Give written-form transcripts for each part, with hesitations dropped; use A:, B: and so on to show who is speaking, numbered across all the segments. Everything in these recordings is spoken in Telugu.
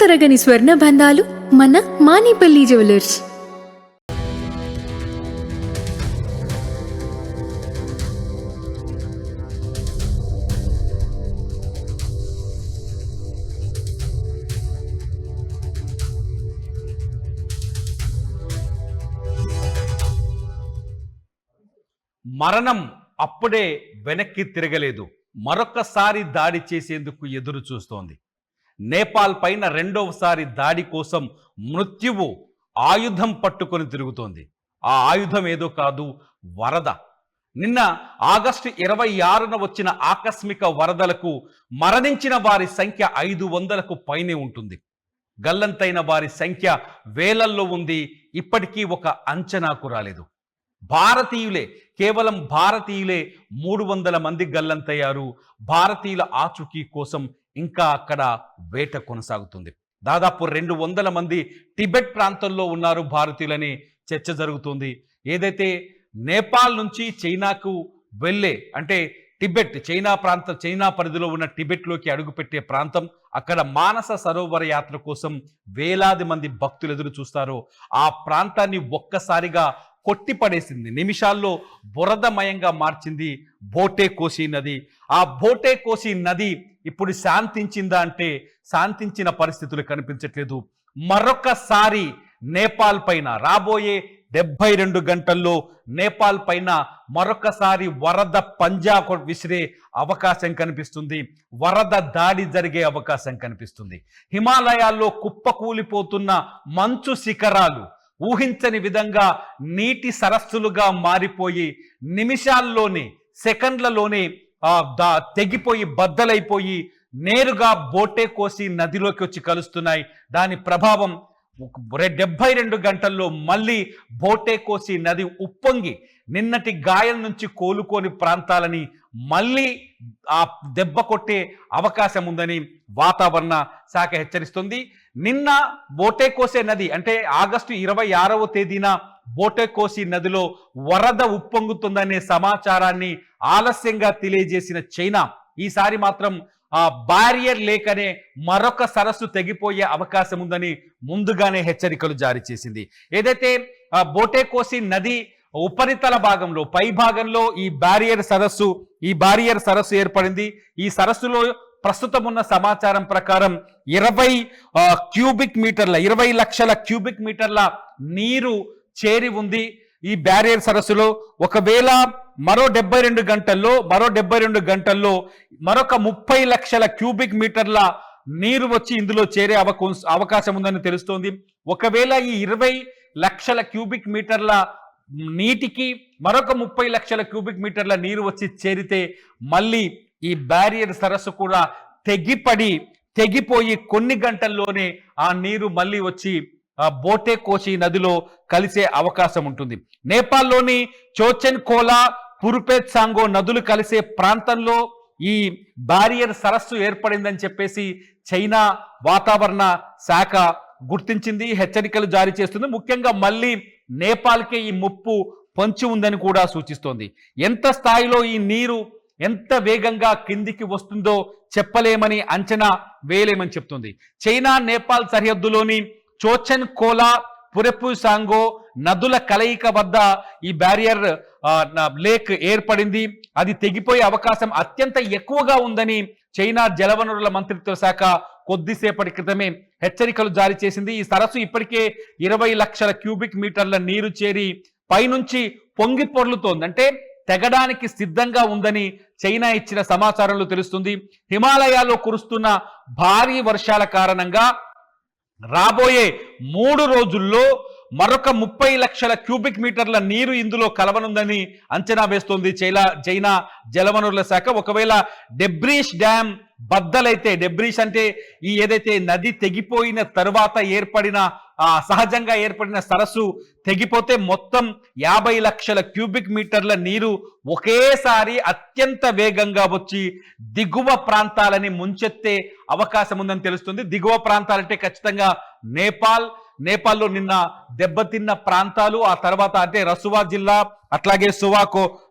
A: చెక్కు స్వర్ణ బంధాలు మన మానిపల్లి జ్యువెలర్స్.
B: మరణం అప్పుడే వెనక్కి తిరగలేదు, మరొకసారి దాడి చేసేందుకు ఎదురు చూస్తోంది. నేపాల్ పైన రెండవసారి దాడి కోసం మృత్యువు ఆయుధం పట్టుకొని తిరుగుతోంది. ఆ ఆయుధం ఏదో కాదు, వరద. నిన్న ఆగస్టు 26న వచ్చిన ఆకస్మిక వరదలకు మరణించిన వారి సంఖ్య 500కు పైనే ఉంటుంది. గల్లంతైన వారి సంఖ్య వేలల్లో ఉంది. ఇప్పటికీ ఒక అంచనాకు రాలేదు. భారతీయులే, కేవలం భారతీయులే 300 మంది గల్లంతయ్యారు. భారతీయుల ఆచూకీ కోసం ఇంకా అక్కడ వేట కొనసాగుతుంది. దాదాపు 200 మంది టిబెట్ ప్రాంతంలో ఉన్నారు భారతీయులని చర్చ జరుగుతుంది. ఏదైతే నేపాల్ నుంచి చైనాకు వెళ్ళే, అంటే టిబెట్ చైనా పరిధిలో ఉన్న టిబెట్లోకి అడుగుపెట్టే ప్రాంతం, అక్కడ మానస సరోవర యాత్ర కోసం వేలాది మంది భక్తులు ఎదురు చూస్తారు. ఆ ప్రాంతాన్ని ఒక్కసారిగా కొట్టిపడేసింది, నిమిషాల్లో బురదమయంగా మార్చింది బోటే కోసి నది. ఆ బోటే కోసి నది ఇప్పుడు శాంతించిందా అంటే శాంతించిన పరిస్థితులు కనిపించట్లేదు. మరొకసారి నేపాల్ పైన రాబోయే 72 గంటల్లో నేపాల్ పైన మరొకసారి వరద పంజా విసిరే అవకాశం కనిపిస్తుంది. వరద దాడి జరిగే అవకాశం కనిపిస్తుంది. హిమాలయాల్లో కుప్పకూలిపోతున్న మంచు శిఖరాలు ఊహించని విధంగా నీటి సరస్సులుగా మారిపోయి నిమిషాల్లోనే, సెకండ్లలోనే తెగిపోయి బద్దలైపోయి నేరుగా బోటే కోసి నదిలోకి వచ్చి కలుస్తున్నాయి. దాని ప్రభావం 72 గంటల్లో మళ్ళీ బోటే కోసి నది ఉప్పొంగి నిన్నటి గాయం నుంచి కోలుకోని ప్రాంతాలని మళ్ళీ ఆ దెబ్బ కొట్టే అవకాశం ఉందని వాతావరణ శాఖ హెచ్చరిస్తుంది. నిన్న బోటే కోసే నది, అంటే ఆగస్టు 26వ తేదీన బోటే కోసి నదిలో వరద ఉప్పొంగుతుందనే సమాచారాన్ని ఆలస్యంగా తెలియజేసిన చైనా ఈసారి మాత్రం బారియర్ లేక్ అనే మరొక సరస్సు తెగిపోయే అవకాశం ఉందని ముందుగానే హెచ్చరికలు జారీ చేసింది. ఏదైతే బోటే కోసి నది ఉపరితల భాగంలో, పై భాగంలో ఈ బారియర్ సరస్సు ఏర్పడింది. ఈ సరస్సులో ప్రస్తుతం ఉన్న సమాచారం ప్రకారం 20 లక్షల క్యూబిక్ మీటర్ల నీరు చేరి ఉంది ఈ బ్యారియర్ సరస్సులో. ఒకవేళ మరో 72 గంటల్లో మరొక 30 లక్షల క్యూబిక్ మీటర్ల నీరు వచ్చి ఇందులో చేరే అవకాశం ఉందని తెలుస్తోంది. ఒకవేళ ఈ 20 లక్షల క్యూబిక్ మీటర్ల నీటికి మరొక 30 లక్షల క్యూబిక్ మీటర్ల నీరు వచ్చి చేరితే మళ్ళీ ఈ బ్యారియర్ సరస్సు కూడా తెగిపోయి కొన్ని గంటల్లోనే ఆ నీరు మళ్ళీ వచ్చి బోటే కోసి నదిలో కలిసే అవకాశం ఉంటుంది. నేపాల్లోని చోచెన్ కోలా, పురుపేత్ సాంగో నదులు కలిసే ప్రాంతంలో ఈ బారియర్ సరస్సు ఏర్పడిందని చెప్పేసి చైనా వాతావరణ శాఖ గుర్తించింది, హెచ్చరికలు జారీ చేస్తుంది. ముఖ్యంగా మళ్ళీ నేపాల్కే ఈ ముప్పు పొంచి ఉందని కూడా సూచిస్తోంది. ఎంత స్థాయిలో ఈ నీరు ఎంత వేగంగా కిందికి వస్తుందో చెప్పలేమని, అంచనా వేయలేమని చెప్తుంది. చైనా నేపాల్ సరిహద్దులోని చోచెన్ కోలా, పురెపు సాంగో నదుల కలయిక వద్ద ఈ బ్యారియర్ లేక్ ఏర్పడింది. అది తెగిపోయే అవకాశం అత్యంత ఎక్కువగా ఉందని చైనా జలవనరుల మంత్రిత్వ శాఖ కొద్దిసేపటి క్రితమే హెచ్చరికలు జారీ చేసింది. ఈ సరస్సు ఇప్పటికే 20 లక్షల క్యూబిక్ మీటర్ల నీరు చేరి పైనుంచి పొంగి పొర్లుతోంది, అంటే తెగడానికి సిద్ధంగా ఉందని చైనా ఇచ్చిన సమాచారంలో తెలుస్తుంది. హిమాలయాల్లో కురుస్తున్న భారీ వర్షాల కారణంగా రాబోయే 3 రోజుల్లో మరొక 30 లక్షల క్యూబిక్ మీటర్ల నీరు ఇందులో కలవనుందని అంచనా వేస్తోంది చైనా జలవనరుల శాఖ. ఒకవేళ డెబ్రీష్ డ్యామ్ బద్దలైతే, డెబ్రీష్ అంటే ఈ ఏదైతే నది తెగిపోయిన తరువాత సహజంగా ఏర్పడిన సరస్సు తెగిపోతే మొత్తం 50 లక్షల క్యూబిక్ మీటర్ల నీరు ఒకేసారి అత్యంత వేగంగా వచ్చి దిగువ ప్రాంతాలని ముంచెత్తే అవకాశం ఉందని తెలుస్తుంది. దిగువ ప్రాంతాలంటే ఖచ్చితంగా నేపాల్లో నిన్న దెబ్బతిన్న ప్రాంతాలు, ఆ తర్వాత అంటే రసువా జిల్లా, అట్లాగే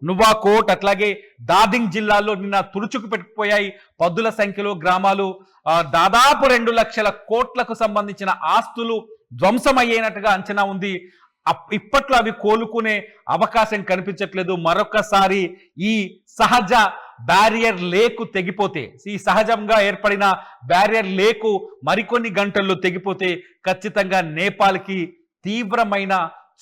B: నువాకోట్, అట్లాగే దాదింగ్ జిల్లాల్లో నిన్న తుడుచుకు పెట్టుకుపోయాయి. పదుల సంఖ్యలో గ్రామాలు, దాదాపు 2 లక్షల కోట్లకు సంబంధించిన ఆస్తులు ధ్వంసమయ్యేనట్టుగా అంచనా ఉంది. ఇప్పట్లో అవి కోలుకునే అవకాశం కనిపించట్లేదు. మరొకసారి ఈ సహజ బ్యారియర్ లేకు తెగిపోతే, ఈ సహజంగా ఏర్పడిన బ్యారియర్ లేకు మరికొన్ని గంటల్లో తెగిపోతే ఖచ్చితంగా నేపాల్కి తీవ్రమైన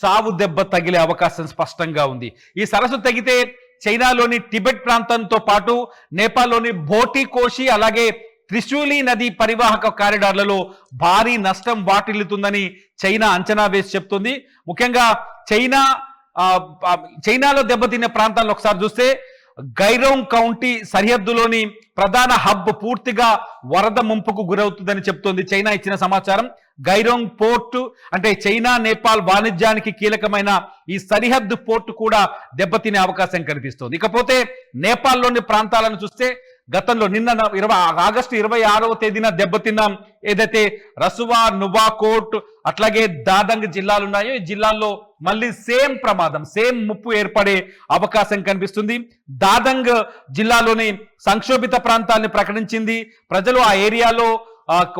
B: చావు దెబ్బ తగిలే అవకాశం స్పష్టంగా ఉంది. ఈ సరస్సు తెగితే చైనాలోని టిబెట్ ప్రాంతంతో పాటు నేపాల్లోని భోటి కోషి, అలాగే త్రిశూలి నది పరివాహక కారిడార్లలో భారీ నష్టం వాటిల్లుతుందని చైనా అంచనా వేసి చెప్తుంది. ముఖ్యంగా చైనాలో దెబ్బతిన్న ప్రాంతాలను ఒకసారి చూస్తే గైరోంగ్ కౌంటీ సరిహద్దులోని ప్రధాన హబ్ పూర్తిగా వరద ముంపుకు గురవుతుందని చెప్తోంది చైనా ఇచ్చిన సమాచారం. గైరోంగ్ పోర్టు అంటే చైనా నేపాల్ వాణిజ్యానికి కీలకమైన ఈ సరిహద్దు పోర్టు కూడా దెబ్బతినే అవకాశం కనిపిస్తోంది. ఇకపోతే నేపాల్లోని ప్రాంతాలను చూస్తే గతంలో నిన్న ఆగస్టు 26వ తేదీన దెబ్బతిన్న ఏదైతే రసువా, నువాకోట్, అట్లాగే దాదంగ్ జిల్లాలు ఉన్నాయో ఈ జిల్లాల్లో మళ్ళీ సేమ్ ప్రమాదం, సేమ్ ముప్పు ఏర్పడే అవకాశం కనిపిస్తుంది. దాదంగ్ జిల్లాలోని సంక్షోభిత ప్రాంతాన్ని ప్రకటించింది. ప్రజలు ఆ ఏరియాలో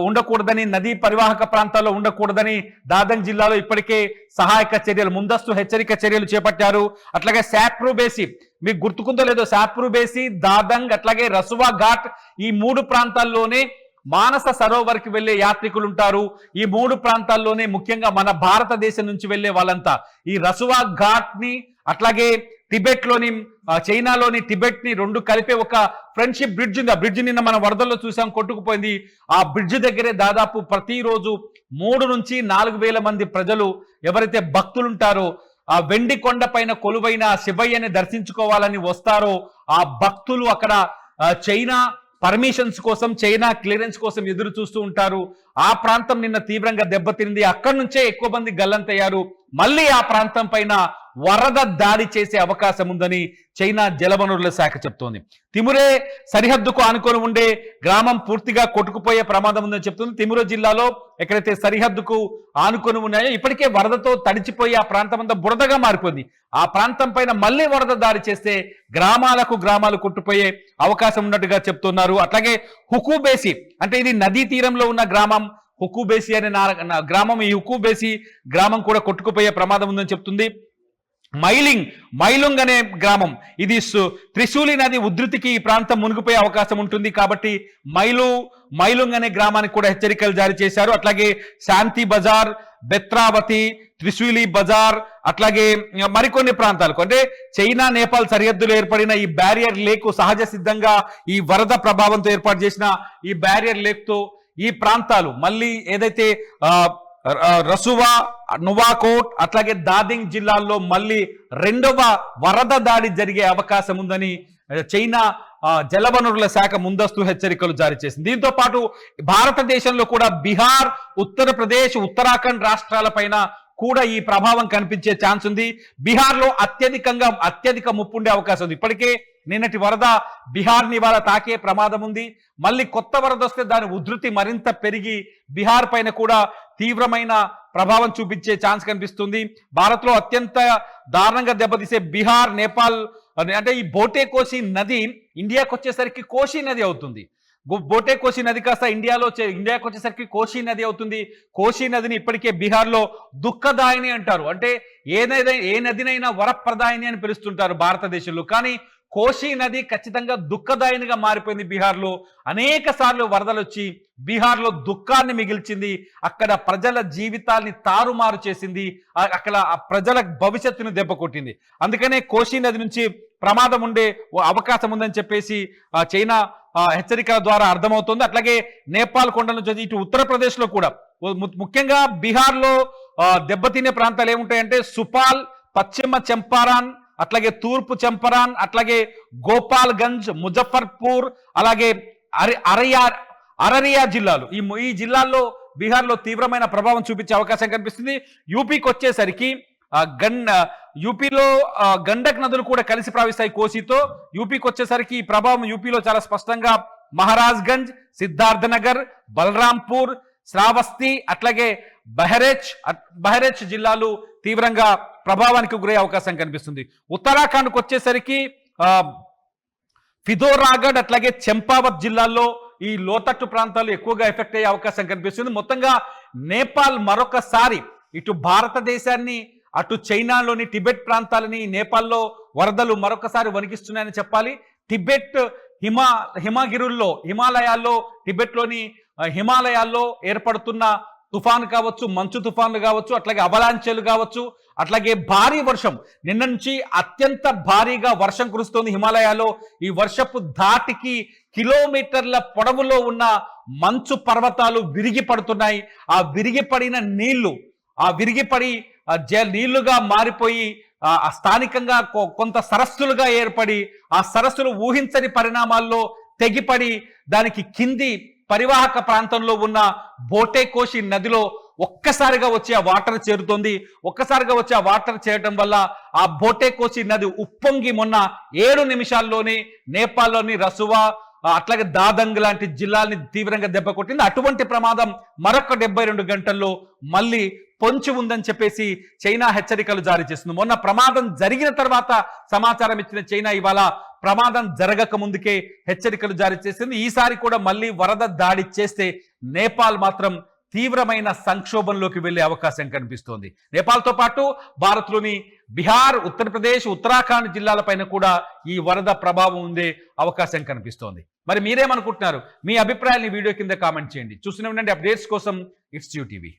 B: ఉండకూడదని, నదీ పరివాహక ప్రాంతాల్లో ఉండకూడదని దాదంగ్ జిల్లాలో ఇప్పటికే సహాయక చర్యలు, ముందస్తు హెచ్చరిక చర్యలు చేపట్టారు. అట్లాగే శాప్రూబేసి, మీకు గుర్తుకుందో లేదో, శాప్రూబేసి, దాదంగ్, అట్లాగే రసువా ఘాట్, ఈ 3 ప్రాంతాల్లోనే మానస సరోవర్కి వెళ్లే యాత్రికులు ఉంటారు. ఈ 3 ప్రాంతాల్లోనే ముఖ్యంగా మన భారతదేశం నుంచి వెళ్లే వాళ్ళంతా ఈ రసువా ఘాట్ ని, అట్లాగే టిబెట్ లోని చైనాలోని టిబెట్ ని 2 కలిపే ఒక ఫ్రెండ్షిప్ బ్రిడ్జ్ ఉంది. ఆ బ్రిడ్జ్ నిన్న మనం వరదల్లో చూసాం, కొట్టుకుపోయింది. ఆ బ్రిడ్జ్ దగ్గరే దాదాపు ప్రతిరోజు 3 నుంచి 4,000 మంది ప్రజలు, ఎవరైతే భక్తులు ఉంటారో, ఆ వెండి కొండ పైన కొలువైన శివయ్యని దర్శించుకోవాలని వస్తారో ఆ భక్తులు అక్కడ చైనా పర్మిషన్స్ కోసం, చైనా క్లియరెన్స్ కోసం ఎదురు చూస్తూ ఉంటారు. ఆ ప్రాంతం నిన్న తీవ్రంగా దెబ్బతింది. అక్కడి నుంచే ఎక్కువ మంది గల్లంతయ్యారు. మళ్ళీ ఆ ప్రాంతం పైన వరద దాడి చేసే అవకాశం ఉందని చైనా జలవనరుల శాఖ చెప్తోంది. తిమురే సరిహద్దుకు ఆనుకొని ఉండే గ్రామం పూర్తిగా కొట్టుకుపోయే ప్రమాదం ఉందని చెప్తుంది. తిమురే జిల్లాలో ఎక్కడైతే సరిహద్దుకు ఆనుకొని ఉన్నాయో ఇప్పటికే వరదతో తడిచిపోయి ఆ ప్రాంతం అంతా బురదగా మారిపోయింది. ఆ ప్రాంతం పైన మళ్ళీ వరద దాడి చేస్తే గ్రామాలు కొట్టుపోయే అవకాశం ఉన్నట్టుగా చెప్తున్నారు. అట్లాగే హుకుబేసి అంటే ఇది నదీ తీరంలో ఉన్న గ్రామం, హుకుబేసి అనే గ్రామం, ఈ హుకుబేసి గ్రామం కూడా కొట్టుకుపోయే ప్రమాదం ఉందని చెప్తుంది. మైలుంగ్ అనే గ్రామం, ఇది త్రిశూలి నది ఉధృతికి ఈ ప్రాంతం మునిగిపోయే అవకాశం ఉంటుంది. కాబట్టి మైలుంగ్ అనే గ్రామానికి కూడా హెచ్చరికలు జారీ చేశారు. అట్లాగే శాంతి బజార్, బెత్రావతి, త్రిశూలి బజార్, అట్లాగే మరికొన్ని ప్రాంతాలకు అంటే చైనా నేపాల్ సరిహద్దులో ఏర్పడిన ఈ బ్యారియర్ లేకు సహజ సిద్ధంగా ఈ వరద ప్రభావంతో ఏర్పాటు చేసిన ఈ బ్యారియర్ లేక్తో ఈ ప్రాంతాలు మళ్ళీ ఏదైతే రసువా, నువాకోట్, అట్లాగే దాదింగ్ జిల్లాల్లో మళ్ళీ 2వ వరద దాడి జరిగే అవకాశం ఉందని చైనా జలవనరుల శాఖ ముందస్తు హెచ్చరికలు జారీ చేసింది. దీంతో పాటు భారతదేశంలో కూడా బీహార్, ఉత్తరప్రదేశ్, ఉత్తరాఖండ్ రాష్ట్రాల పైన కూడా ఈ ప్రభావం కనిపించే ఛాన్స్ ఉంది. బీహార్లో అత్యధిక ముప్పు ఉండే అవకాశం ఉంది. ఇప్పటికే నిన్నటి వరద బీహార్ని ఇవాళ తాకే ప్రమాదం ఉంది. మళ్ళీ కొత్త వరద వస్తే దాని ఉధృతి మరింత పెరిగి బీహార్ పైన కూడా తీవ్రమైన ప్రభావం చూపించే ఛాన్స్ కనిపిస్తుంది. భారత్లో అత్యంత దారుణంగా దెబ్బతీసే బీహార్, నేపాల్ అంటే ఈ బోటే కోసి నది ఇండియాకి వచ్చేసరికి కోషి నది అవుతుంది. బోటే కోసి నది కాస్త ఇండియాకి వచ్చేసరికి కోషి నది అవుతుంది. కోషి నదిని ఇప్పటికే బీహార్లో దుఃఖదాయిని అంటారు. అంటే ఏ నదినైనా వరప్రదాయిని అని పిలుస్తుంటారు భారతదేశంలో. కానీ కోషి నది ఖచ్చితంగా దుఃఖదాయినిగా మారిపోయింది. బీహార్లో అనేక సార్లు వరదలు వచ్చి బీహార్లో దుఃఖాన్ని మిగిల్చింది. అక్కడ ప్రజల జీవితాల్ని తారుమారు చేసింది. అక్కడ ఆ ప్రజల భవిష్యత్తును దెబ్బకొట్టింది. అందుకనే కోషి నది నుంచి ప్రమాదం ఉండే అవకాశం ఉందని చెప్పేసి చైనా హెచ్చరికల ద్వారా అర్థమవుతుంది. అట్లాగే నేపాల్ కొండ నుంచి ఇటు ఉత్తరప్రదేశ్లో కూడా ముఖ్యంగా బీహార్లో దెబ్బతినే ప్రాంతాలు ఏముంటాయంటే సుపాల్, పశ్చిమ చంపారాన్, అట్లాగే తూర్పు చంపారాన్, అట్లాగే గోపాల్గంజ్, ముజఫర్పూర్, అలాగే అరరియా జిల్లాలు, ఈ జిల్లాల్లో బీహార్లో తీవ్రమైన ప్రభావం చూపించే అవకాశం కనిపిస్తుంది. యూపీకి వచ్చేసరికి యూపీలో గండక్ నదులు కూడా కలిసి ప్రవహిస్తాయి కోసితో. యూపీకి వచ్చేసరికి ఈ ప్రభావం యూపీలో చాలా స్పష్టంగా మహారాజ్గంజ్, సిద్ధార్థనగర్, బలరాంపూర్, శ్రావస్తి అట్లాగే బహరేచ్ జిల్లాలు తీవ్రంగా ప్రభావానికి గురయ్యే అవకాశం కనిపిస్తుంది. ఉత్తరాఖండ్కి వచ్చేసరికి ఫిదోరాగఢ్ అట్లాగే చంపావత్ జిల్లాల్లో ఈ లోతట్టు ప్రాంతాలు ఎక్కువగా ఎఫెక్ట్ అయ్యే అవకాశం కనిపిస్తుంది. మొత్తంగా నేపాల్ మరొకసారి ఇటు భారతదేశాన్ని అటు చైనాలోని టిబెట్ ప్రాంతాలని నేపాల్లో వరదలు మరొకసారి వణికిస్తున్నాయని చెప్పాలి. టిబెట్ హిమాలయాల్లో టిబెట్లోని హిమాలయాల్లో ఏర్పడుతున్న తుఫాను కావచ్చు, మంచు తుఫాన్లు కావచ్చు, అట్లాగే అవలాంచెలు కావచ్చు, అట్లాగే భారీ వర్షం నిన్న నుంచి అత్యంత భారీగా వర్షం కురుస్తోంది హిమాలయాల్లో. ఈ వర్షపు ధాటికి కిలోమీటర్ల పొడవులో ఉన్న మంచు పర్వతాలు విరిగి పడుతున్నాయి. ఆ విరిగిపడిన నీళ్లు నీళ్లుగా మారిపోయి స్థానికంగా కొంత సరస్సులుగా ఏర్పడి ఆ సరస్సులు ఊహించని పరిణామాల్లో తెగిపడి దానికి కింది పరివాహక ప్రాంతంలో ఉన్న బోటేకోషి నదిలో ఒక్కసారిగా వచ్చి ఆ వాటర్ చేరుతోంది. ఒక్కసారిగా వచ్చి ఆ వాటర్ చేరడం వల్ల ఆ బోటేకోషి నది ఉప్పొంగి మొన్న 7 నిమిషాల్లోనే నేపాల్లోని రసువా అట్లాగే దాదంగ్ లాంటి జిల్లాల్ని తీవ్రంగా దెబ్బ కొట్టింది. అటువంటి ప్రమాదం మరొక 72 గంటల్లో మళ్ళీ పొంచి ఉందని చెప్పేసి చైనా హెచ్చరికలు జారీ చేస్తుంది. మొన్న ప్రమాదం జరిగిన తర్వాత సమాచారం ఇచ్చిన చైనా ఇవాళ ప్రమాదం జరగక ముందుకే హెచ్చరికలు జారీ చేసింది. ఈసారి కూడా మళ్ళీ వరద దాడి చేస్తే నేపాల్ మాత్రం తీవ్రమైన సంక్షోభంలోకి వెళ్లే అవకాశం కనిపిస్తోంది. నేపాల్తో పాటు భారత్లోని బీహార్, ఉత్తరప్రదేశ్, ఉత్తరాఖండ్ జిల్లాలపైన కూడా ఈ వరద ప్రభావం ఉండే అవకాశం కనిపిస్తోంది. మరి మీరేమనుకుంటున్నారు? మీ అభిప్రాయాన్ని వీడియో కింద కామెంట్ చేయండి. చూస్తూనే ఉండండి అప్డేట్స్ కోసం. It's you TV.